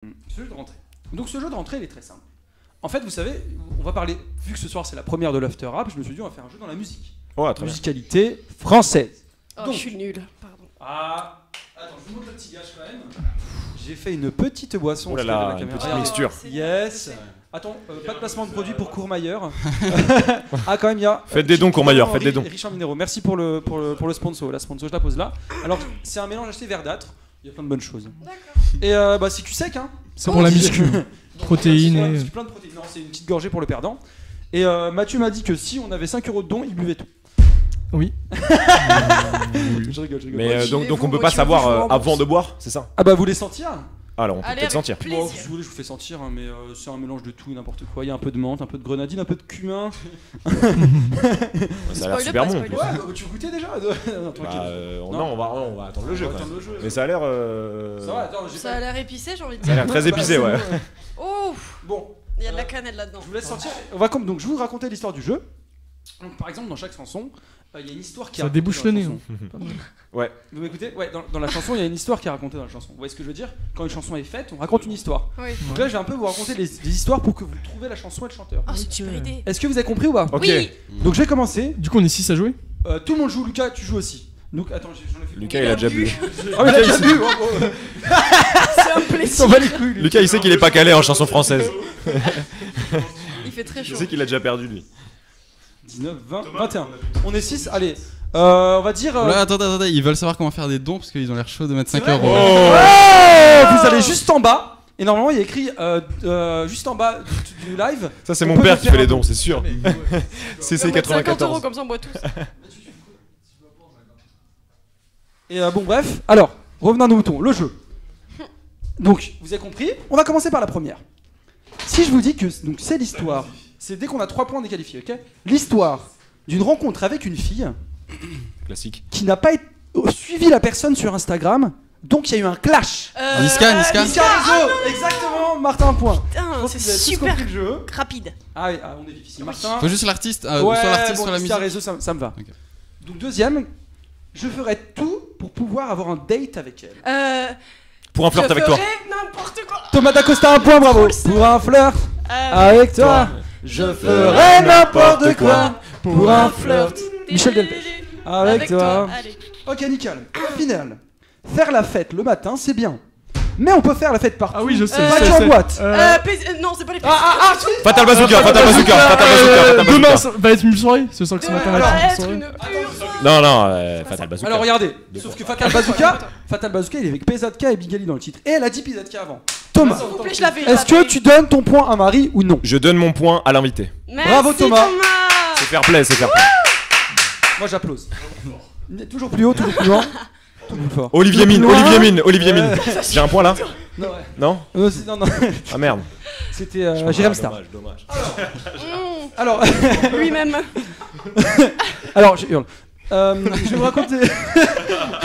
Ce jeu de rentrée. Donc ce jeu de rentrée, il est très simple. En fait, vous savez, on va parler, vu que ce soir c'est la première de l'After Rap, je me suis dit on va faire un jeu dans la musique. Ouais, très bien. Musicalité française. Oh, Donc- je suis nulle, pardon. Ah, attends, je vous montre le petit gage quand même. J'ai fait une petite boisson. Oh là parce que là, la une caméra- petite Regarde. mixture. Yes. Attends, pas de placement de produit pour Courmayeur. Ah, quand même, il y a. Faites des dons, Courmayeur, faites des dons. Riche en minéraux. Merci pour le sponsor. La sponsor, je la pose là. Alors, c'est un mélange acheté verdâtre. Il y a plein de bonnes choses. Et bah, c'est cul sec, hein. C'est pour la muscu. Protéines Ouais, et... c'est plein de protéines. Non, c'est une petite gorgée pour le perdant. Et Mathieu m'a dit que si on avait 5 € de dons, il buvait tout. Oui. Je rigole, je rigole. Mais Motivez-vous, donc on peut pas motivez-vous, savoir je vous avant de boire, c'est ça? Ah bah, vous les sentir? Alors on peut Allez, peut-être avec sentir. plaisir. Bon, si vous voulez, je vous fais sentir, hein, mais c'est un mélange de tout et n'importe quoi. Il y a un peu de menthe, un peu de grenadine, un peu de cumin. Ça a l'air Spoiler super pas, bon. spoiler. Ouais, bah, tu goûtais déjà? Non, tranquille. Non, on va attendre le jeu. On va quand attendre même. le jeu. Mais ça a l'air. Ça va, attends, j'ai Ça pas- a l'air épicé, j'ai envie de Ça a dire. l'air très épicé, Bah, ouais. c'est bon, Oh, Bon, il y a de la cannelle là-dedans. je vous laisse sortir. On va comme donc je vais vous raconter l'histoire du jeu. Donc par exemple dans chaque chanson, il y a une histoire qui est Ça racontée débouche dans la le nez. chanson. Ouais. Vous m'écoutez? Ouais, dans la chanson, il y a une histoire qui est racontée dans la chanson. Vous voyez ce que je veux dire? Quand une chanson est faite, on raconte une histoire. Oui. Donc là, je vais un peu vous raconter des histoires pour que vous trouviez la chanson et le chanteur. Oh, c'est une super idée. Est-ce que vous avez compris ou pas? Ok. Oui. Donc je vais commencer. Du coup, on est 6 à jouer. Tout le monde joue. Lucas, tu joues aussi. Donc attends, j'en ai fait. Lucas il a déjà bu. Ah mais il a déjà bu. C'est un Il plaisir. s'en bat les couilles. lui. Lucas il sait qu'il est pas calé en chanson française. Il fait très Il chaud. sait qu'il a déjà perdu lui. 19, 20, 21. On est 6. Allez. On va dire. Là, attendez, ils veulent savoir comment faire des dons parce qu'ils ont l'air chauds de mettre 5 C'est vrai euros. Vous allez juste en bas. Et normalement, il y a écrit juste en bas du live. Ça c'est On mon peut père vous qui faire fait les un dons, don. c'est sûr. CC 50 € 94. comme ça on boit tous. Et bon, bref. Alors, revenons à nos moutons. Le jeu. Donc, vous avez compris. On va commencer par la première. Si je vous dis que donc c'est l'histoire, c'est dès qu'on a 3 points déqualifiés, ok? L'histoire d'une rencontre avec une fille Classique. qui n'a pas suivi la personne sur Instagram, donc il y a eu un clash. Niska. Niska Rizzo, exactement, Martin un point. Je Putain, pense que c'est vous avez tous super compris le jeu. rapide. Ah oui, on est difficile. Martin. Faut juste l'artiste, Ouais, soit l'artiste, bon, soit la Niska musique. Rizzo, ça me va. Ok. Donc deuxième, je ferai tout pour pouvoir avoir un date avec elle. Pour un flirt avec toi. Je ferai n'importe quoi. Thomas Dacosta, un point, bravo. Faut le savoir. Pour un flirt avec toi, je ferai n'importe quoi. Pour un flirt. Michel Delpech. Avec toi. Allez. Ok, nickel. Final. Faire la fête le matin, c'est bien. Mais on peut faire la fête partout. Ah oui, je sais. Pas je que en sais. boîte. Non, c'est pas les Fatal Bazooka, Fatal Bazooka, Fatal Bazooka, Demain, Fatal ça va être une soirée. Ce soir que ce matin va alors, être une être soirée. une pure. Non, non, Fatal Bazooka. Alors regardez, sauf que Fatal Bazooka, il est avec PZK et Bigali dans le titre. Et elle a dit PZK avant. Thomas, S'il vous plaît, je l'avais. est-ce que tu donnes ton point à Marie ou non? Je donne mon point à l'invité. Bravo, Thomas. C'est fair play, c'est fair play. Moi j'applause. Toujours plus haut, toujours plus loin. Toujours plus fort. Olivier Mine, Loin. Olivier Mine, Olivier Mine. J'ai un point là? Non, ouais. Non? Non, non. Ah merde. C'était Jérém Star. Dommage. Alors, Lui-même. alors je hurle. Je vais vous raconter,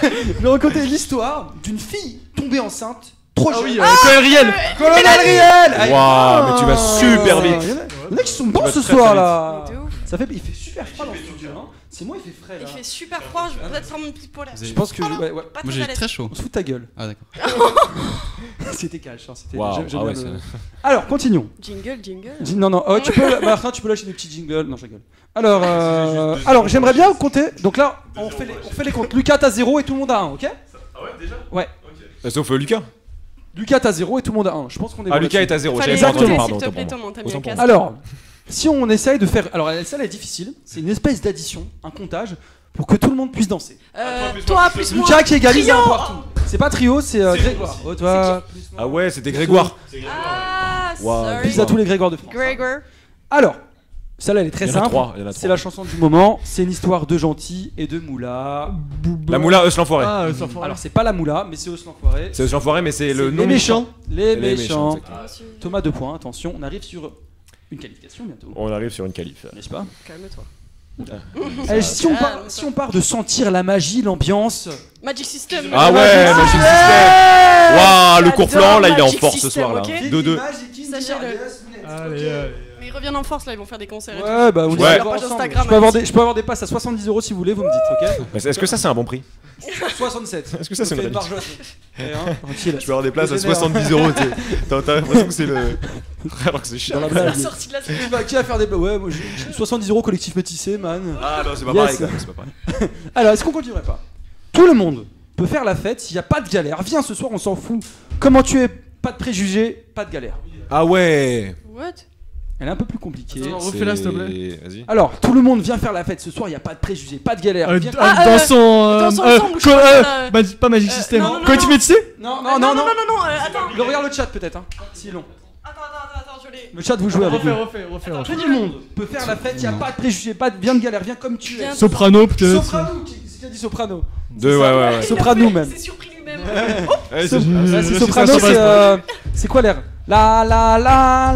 je vais raconter l'histoire d'une fille tombée enceinte trop jeune. Colonel Riel. Colonel Riel. Waouh, mais tu vas super vite. Il y en a qui sont bons vas ce très, soir très là. De ouf. Il fait super froid dans le studio. Hein. C'est moi, il fait frais là. Il fait super froid, je vais peut-être faire mon petit polaire. Je pense que ouais. Pas Moi très j'ai à l'aise. très chaud. On se fout de ta gueule. Ah d'accord. C'était cash. Hein. C'était. Waouh, j'aime ah ouais, bien le- c'est- Alors, continuons. Jingle. Non, non. Oh, tu peux, Martin, tu peux lâcher des petits jingles. Non, je rigole. Alors, j'aimerais bien compter. Donc là, on fait les comptes. Lucas, t'as 0 et tout le monde a 1, ok? Ah ouais, déjà? Ouais. Sauf Lucas. Lucas, t'as 0 et tout le monde a 1. Je pense qu'on est Ah, bon Lucas là-dessus. est à 0. Fallait J'avais pas entendu, noter, pardon. s'il te autant plaît, pour moi. Thomas, t'as mis Autant un pour casque. moi. Alors, si on essaye de faire. Alors, celle est difficile. C'est une espèce d'addition, un comptage, pour que tout le monde puisse danser. Toi plus moi. Lucas qui égalise Trio. un partout. C'est pas trio, c'est Grégoire. Oh, toi. plus moi. Ah ouais, c'était Grégoire. Ah, Waouh, sorry. Bis à tous les Grégoire de France. Gregor. Alors, celle-là, elle est très Il y en a simple. trois, il y en a C'est trois. la chanson du moment. C'est une histoire de gentil et de moula. La moula Eus l'enfoiré. Ah, ça fera. Alors, c'est pas la moula, mais c'est Os l'enfoiré. C'est Eus l'enfoiré, mais c'est le les nom méchants. Les Les méchants. méchants, exactement. Thomas 2 points. Attention, on arrive sur une qualification bientôt. On arrive sur une qualif. N'est-ce pas? Calme-toi. Allez, si on part de sentir la magie, l'ambiance. Magic System. Ah ouais, Magic System. Waouh, le cours flanc, là il est en Magic force ce System, soir là. ok. 2-2. Sachez-le. Allez, allez. Mais ils reviennent en force là, ils vont faire des concerts et tout. Ouais, bah on Ouais. ira Leur voir page ensemble. Instagram, Je peux avoir allez-y. des, je peux avoir des passes à 70 € si vous voulez, vous me dites, ok? Mais est-ce que ça c'est un bon prix? 67. Est-ce que ça, c'est fait une une marge aussi. Eh, hein, tranquille. Je peux avoir des places à Dégénère. 70 €, tu sais. T'as l'impression que c'est le. Alors que c'est Dans cher. la La blague. sortie de la Qui va faire des. Ouais, moi j'ai 70 € collectif métissé, man. Ah non, c'est pas Yes. pareil quand même, c'est pas pareil. Alors, est-ce qu'on continuerait pas? Tout le monde peut faire la fête s'il n'y a pas de galère. Viens ce soir, on s'en fout. Comment tu es? Pas de préjugés, pas de galère. Ah ouais. What? Elle est un peu plus compliquée. Attends, refais-la, s'il te plaît. Vas-y. Alors, tout le monde vient faire la fête ce soir, il n'y a pas de préjugés, pas de galère. Viens- Dans son. Dansons ensemble, je crois, Pas Magic System. non, non, Collectif non. métissé? Non, non, attends. Le regarde le chat peut-être, hein. Si long. Attends, je l'ai. Le chat, vous jouez avec nous. Refais. Tout le monde peut faire la fête, il n'y a pas de préjugés, pas de bien de galère, viens comme tu es. Viens. Soprano, peut-être. Soprano, qui a dit soprano? Deux, ouais. Soprano même. C'est surpris lui-même. Ouais, So- c'est- ouais, c'est soprano, c'est quoi l'air? La.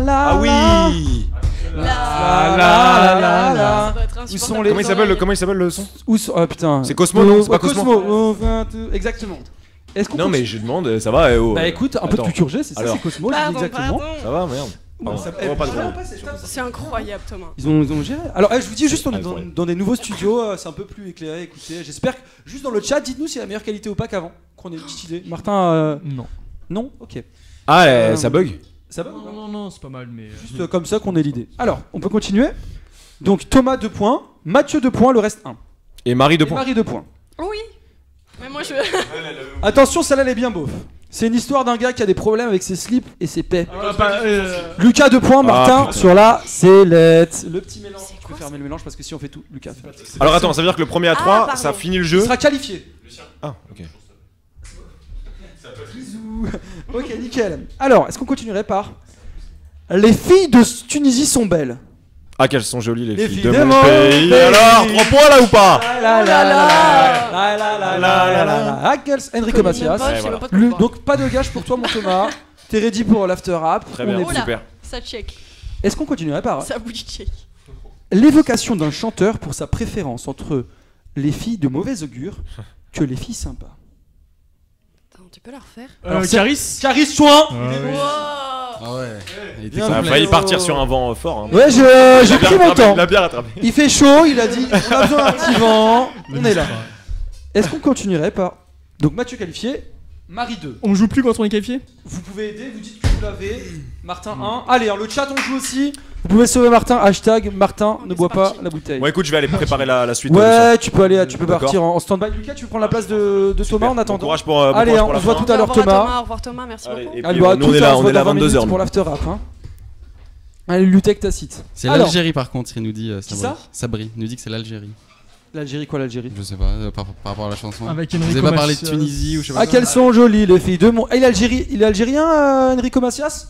Ah oui. Ça doit être Où sont insupportable. les- Comment il s'appelle le son? Où sont. Ah putain. C'est Cosmo, non? C'est pas Ouais, Cosmo. Oh, 22, exactement. Est-ce qu'on Non mais continue? je demande, ça va oh. Bah écoute, un peu de Attends. culture G, c'est ça, Alors. c'est Cosmo, je dis Pardon, exactement. pardon. Ça va, merde. Bon, Pardon. ça- Oh, pas de vraiment gros. pas, c'est- C'est incroyable, Thomas. Ils ont géré. Alors, je vous dis juste, on est Incroyable. dans des nouveaux studios, c'est un peu plus éclairé. Écoutez, j'espère que juste dans le chat, dites-nous si c'est la meilleure qualité ou pas qu'avant, qu'on ait une petite idée. Martin, Non. non, ok. Ah, ça bug. Ça va ou pas? Non, c'est pas mal, mais. Juste comme ça qu'on ait l'idée. Alors, on peut continuer. Donc Thomas 2 points, Mathieu 2 points, le reste 1. Et Marie 2 Et points. Marie 2 points. Oui. Mais moi je. Attention, celle-là elle est bien beauf. C'est une histoire d'un gars qui a des problèmes avec ses slips et ses paix. Lucas 2 points, Martin putain. sur la sellette. Le petit mélange. C'est Je peux quoi, fermer le mélange parce que si on fait tout, Lucas fait. Alors attends, ça veut dire que le premier à Ah, 3, pardon. ça finit le Il jeu. sera qualifié. Ah, ok. Bisous. Ok, nickel. Alors, est-ce qu'on continuerait par les filles de Tunisie sont belles. Ah, qu'elles sont jolies les Les filles filles de de mon mon pays. pays. Alors, 3 points là ou pas? Enrico Macias. Je sais voilà. même pas de quoi on parle. Donc pas de gage pour toi mon Thomas. T'es ready pour l'after rap. Très On bien, est Oh bon. là. super. Ça check. Est-ce qu'on continuerait par Ça bouge check. l'évocation d'un chanteur pour sa préférence entre les filles de mauvais augure que les filles sympas? Attends, tu peux la refaire? Alors, Caris. Caris Chouin. Wow. Ah ouais. Il était Bien Ça a complet. failli partir sur un vent fort. Hein. Ouais, j'ai pris mon temps. Il a bien rattrapé. Il fait chaud, il a dit on a besoin d'un petit vent. On est là. Est-ce qu'on continuerait par donc Mathieu qualifié, Marie 2. On joue plus quand on est qualifié? Vous pouvez aider, vous dites que vous l'avez. Martin 1. Allez, hein, le chat on joue aussi. Vous pouvez sauver Martin, hashtag Martin ne c'est boit pas parti. la bouteille. Bon, écoute, je vais aller préparer la suite. Ouais, tu peux aller, tu peux D'accord. partir en stand-by. Lucas, tu veux prendre la place de Thomas en Bon attendant? courage pour, Allez, bon courage hein, pour on la se voit fin. tout à l'heure Au revoir, Thomas. au revoir Thomas, merci Allez, beaucoup. et Allez, puis, bah, nous on est là, on est là à 22 22h. pour l'after rap. Hein. Allez, Lutec Tacite. C'est Alors, l'Algérie par contre, il nous dit Qui Sabri. ça Sabri nous dit que c'est l'Algérie. L'Algérie, quoi l'Algérie? Je sais pas, par rapport à la chanson. Avec Vous Enrico avez pas parlé de Macias. Tunisie ou je sais pas Ah, quoi. quelles sont jolies les filles de mon. Ah, il est algérien, Enrico Macias?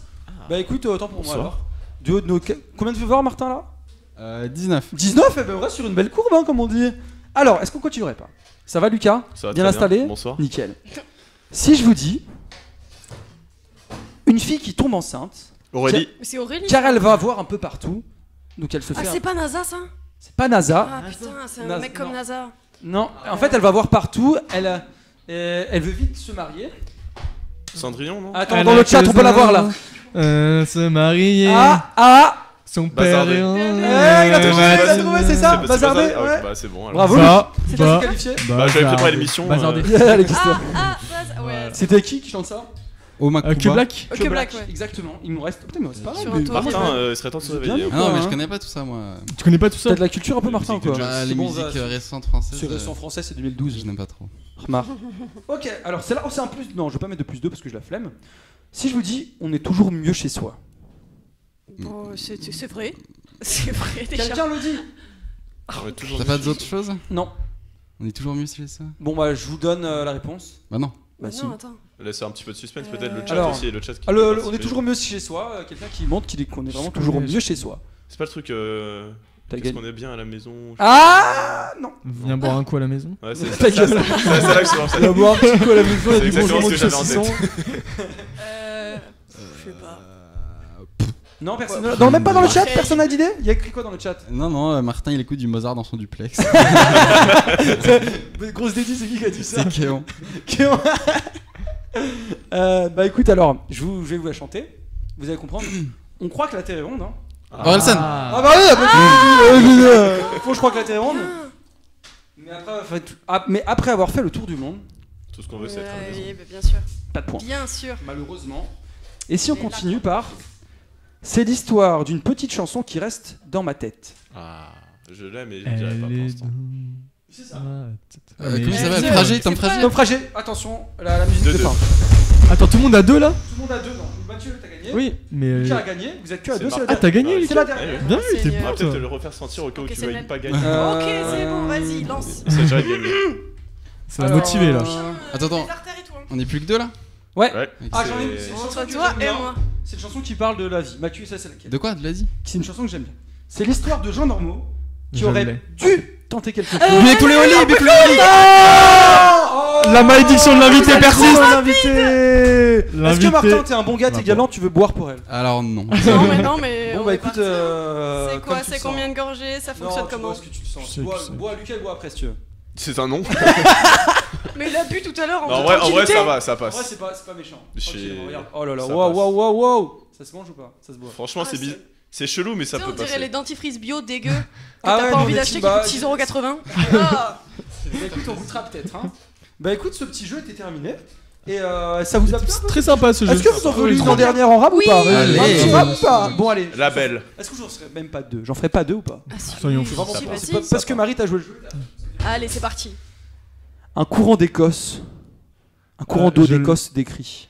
Bah écoute, autant pour moi Bonsoir. alors. Du haut de nos. Combien de voir Martin là? 19. 19, eh ben on reste sur une belle courbe, hein, comme on dit. Alors, est-ce qu'on continuerait pas? Ça va, Lucas? Ça va Bien très installé? Bonsoir. Nickel. Si je vous dis une fille qui tombe enceinte, Aurélie. Mais c'est Aurélie. car elle va voir un peu partout, donc elle se Ah, fait. c'est pas NASA ça? C'est pas NASA. Ah putain, c'est un Nasa- mec comme non. NASA. Non, en fait, elle va voir partout. Elle veut vite se marier. Cendrillon, non Attends, dans le chat, on peut la voir là. Se marier. Ah, Son Bazardé. père. il a trouvé, c'est ça, C'est Bazardé, Ah, ouais. bah c'est bon. alors. Bravo. Bah, C'est bah, pas qualifié. Bah, j'avais préparé l'émission. Bazardé. Allez, Christophe. Ouais. C'était qui chante ça? Oma Que Kuba. Black. Ok, Black, ouais. Exactement. Il nous reste. Putain, mais c'est pas mal. Sur mais un toit. vraiment, Martin, il serait temps de se C'est bien réveiller. vu. Ah non, mais Hein. je connais pas tout ça moi. Tu connais pas tout ça? T'as de la culture un peu, Martin, musique de quoi. jazz. Bah, C'est les bon, musiques ça, récentes françaises. Sur en français, c'est 2012. Je n'aime pas trop. Remarque. Ok, alors c'est là, c'est un plus. Non, je vais pas mettre de plus 2 parce que je la flemme. Si je vous dis, on est toujours mieux chez soi. Oh, c'est vrai. C'est vrai déjà. Quelqu'un le dit? On est toujours. T'as pas d'autres choses? Non. On est toujours mieux chez ça? Bon, bah, je vous donne la réponse. Bah non. Bah, si. Non, attends. Laissez un petit peu de suspense, peut-être le chat Alors, aussi. Le chat qui Ah, peut on est participer. toujours mieux chez soi. Quelqu'un qui montre qu'on est vraiment toujours mieux chez soi. C'est pas le truc. T'as Est-ce gagné. qu'on est bien à la maison? Ah non. Viens boire un coup à la maison. Ouais, c'est Ta gueule. c'est là que c'est lancé. On va boire un petit coup à la maison. Il y a C'est du exactement bonjour ce que de j'avais en saucisson. Je sais pas. Non, personne. Non, même pas dans le chat. Après- Personne n'a d'idée. Il y a écrit quoi dans le chat? Non, non, Martin il écoute du Mozart dans son duplex. Grosse dédie, c'est qui a dit ça? C'est Kéon. Kéon. Bah écoute, alors, je vais vous la chanter. Vous allez comprendre. On croit que la Terre est ronde, hein. Orelsan. Ah bah oui, faut je crois que la Terre est ronde. Mais après avoir fait le tour du monde, Tout ce qu'on veut, c'est être à la maison. Oui, bah, bien sûr. pas de points. Bien sûr. Malheureusement. Et si on Mais continue par... C'est l'histoire d'une petite chanson qui reste dans ma tête. Ah, je l'aime mais je le dirai pas pour Elle est l'instant. C'est ça. Comment il s'appelle c'est- Fragile, c'est Tom pas- Fragile. Naufragé, attention, la musique de 2-2. fin. Attends, tout le monde a 2 là Tout le monde a 2, non. Mathieu, t'as gagné. Oui, mais. Lucas a gagné, vous êtes que à C'est 2, c'est la marrant. Ah, t'as dernière. gagné, Ouais, C'est Lucas. la dernière. Bien vu, t'es Seigneur. On va bon, peut-être toi. le refaire sentir au cas où Ok, tu c'est veuilles même- pas gagner. Ok, c'est bon, vas-y, lance. C'est déjà gagné. Ça va motiver là. Attends, attends. Les artères et tout, hein. On est plus que 2 là Ouais. Ouais. Ah, j'en ai une. C'est- C'est une chanson Entre que toi j'aime et bien. moi. C'est une chanson qui parle de la vie. Mathieu, ça c'est laquelle? De quoi? Vas-y. C'est une chanson que j'aime bien. C'est l'histoire de gens normaux qui Je auraient l'ai. dû tenter quelque chose. Bikuléoli, Bikuléoli. La malédiction de l'invité persiste. L'invité. Est-ce que L'invité. Martin, t'es un bon gars, t'es Bah, galant, tu veux boire pour elle? Alors non. Non, mais. Bon on bah est écoute, parti. C'est quoi? comme tu C'est le combien sens. de gorgées? Ça fonctionne Non, tu comment? bois ce que tu le sens. Je sais, Bois, je sais. bois, Lucas, bois après si tu veux. C'est un nom. Mais il a bu tout à l'heure en Non, toute en vrai, tranquillité. ça va, ça En vrai, passe. c'est pas méchant. Chez- Tranquillement, regarde. Oh là là, ça waouh, passe. waouh, waouh, waouh. Ça se mange ou pas? Ça se boit. Franchement, Ah, c'est c'est- c'est chelou, mais ça Tu sais, peut on dirait passer. les dentifrices bio dégueux que Ah t'as ouais, pas non, envie mais d'acheter qui bah, coûtent 6,80€. Ah. Bah écoute, on goûtera peut-être. Hein. Bah écoute, ce petit jeu était terminé. Et ça vous a plu un peu? Très sympa ce jeu. Est-ce que vous en voulez une trop en dernière en rap Oui. ou pas? Allez. Un petit rap ou pas? Bon allez. La belle. Est-ce que j'en ferai même pas deux? J'en ferai pas deux ou pas? Ah, si, Soyons oui, fous. Vraiment si, pas. vas-y. C'est pas parce que Marie t'a joué le jeu. Allez, c'est parti. Un courant d'Écosse. Un courant d'eau je- d'Écosse décrit.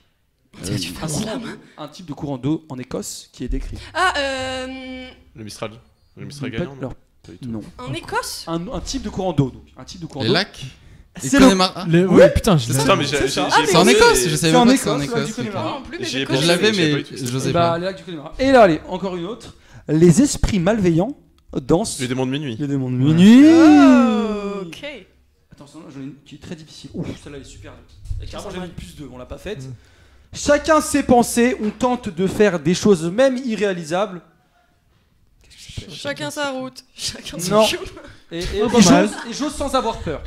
Tu fais ça, là. Un type de courant d'eau en Écosse qui est décrit. Ah, Le Mistral. Le Mistral Pas- gagnant, non alors, Pas du tout. non. en Écosse? Un type de courant d'eau. Donc. Un type de courant Les d'eau. lacs. Et C'est le- Connemara. Les- Oui. Ouais, putain, je l'ai. Putain, mais C'est j'ai. ça. Ah, mais C'est en oui. Écosse, je C'est savais en même pas que c'était en Écosse, là, du Écosse. Connemara. Moi non plus, mais J'y ai de pensé. Je quoi? l'avais, savais pas mais du tout. j'osais Bah, pas. les lacs du Connemara. Et là, allez, encore une autre. Les esprits malveillants dansent Les démons de minuit. les démons de minuit. Oh, ok. Attention, j'en ai une qui est très difficile. Ouf, celle-là elle est super dure. Et carrément, Ça j'ai va. mis plus 2, on l'a pas faite. Chacun ses pensées, on tente de faire des choses même irréalisables. Chacun sa route. Chacun Non. son chemin. Et pas mal. j'ose sans avoir peur.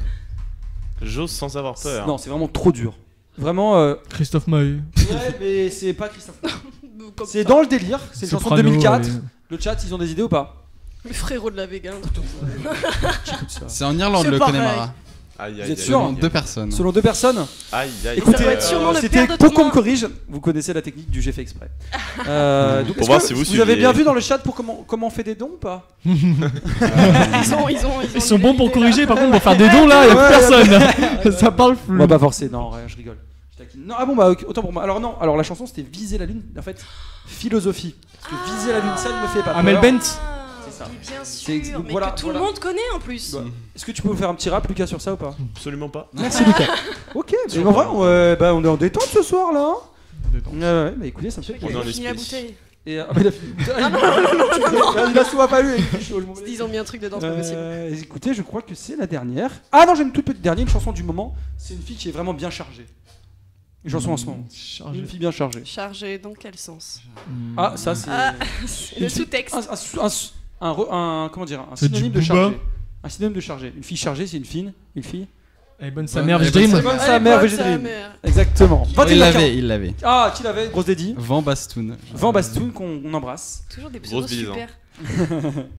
J'ose sans avoir peur. Non, c'est vraiment trop dur. Vraiment, Christophe Mahé. ouais, mais c'est pas Christophe. Comme C'est ça. dans le délire, c'est une chanson de Soprano, 2004. allez. Le chat, ils ont des idées ou pas? Le frérot de la Vega. J'écoute ça. C'est en Irlande C'est le pareil. Connemara. Aïe, Vous aïe, êtes aïe, sûr aïe, Selon aïe. 2 personnes. Selon 2 personnes. Aïe, aïe. Écoutez, Ça doit être sûrement le c'était père de pour qu'on Thomas. me corrige. Vous connaissez la technique du j'ai fait exprès. Donc, Pour est-ce voir que si vous avez suivez. bien vu dans le chat pour comment on fait des dons ou pas? Ils sont bons pour corriger, par contre, pour faire des dons là, y'a plus personne. Ça parle flou. Moi pas forcé, non, ouais, je rigole. Je taquine. Non, ah bon bah ok, autant pour moi. Alors non, alors la chanson c'était Viser la lune, en fait, philosophie. Parce que Viser la lune, ça ne me fait pas peur. Amel Bent. C'est ça. Bien C'est- sûr, mais voilà, que tout voilà. le monde connaît en plus. Bah, Est-ce que tu peux me faire un petit rap Lucas sur ça ou pas? Absolument pas. Merci Lucas. Ok, mais en vrai, on est en détente ce soir là. Ouais, bah écoutez, ça me fait On est plaisir. dans Fini la l'esprit. bouteille. Et, il a fini. Il a souvent pas lu avec le chaud, le moment. Ils ont mis un truc dedans, c'est pas possible. Écoutez, je crois que c'est la dernière. Ah non, j'ai une toute petite dernière, une chanson du moment. C'est une fille qui est vraiment bien chargée. Une chanson en ce moment. Chargé. Une fille bien chargée. Chargé, dans quel sens? Ah, ça c'est. Ah, c'est le sous-texte. Comment dire, un C'est synonyme du de booba. chargé. Un synonyme de chargé. Une fille chargée, c'est une fille. Une fille. Elle est bonne sa Bonne- mère, elle je est bonne dream. sa Bonne Elle sa est mère, bonne, VG sa Dream. mère. Exactement. Il 21 l'avait, il l'avait. Ah, qui l'avait? Grosse dédie. Van Bastoun. Van Bastoun qu'on embrasse. Toujours des Grosse pseudos bise, hein. super.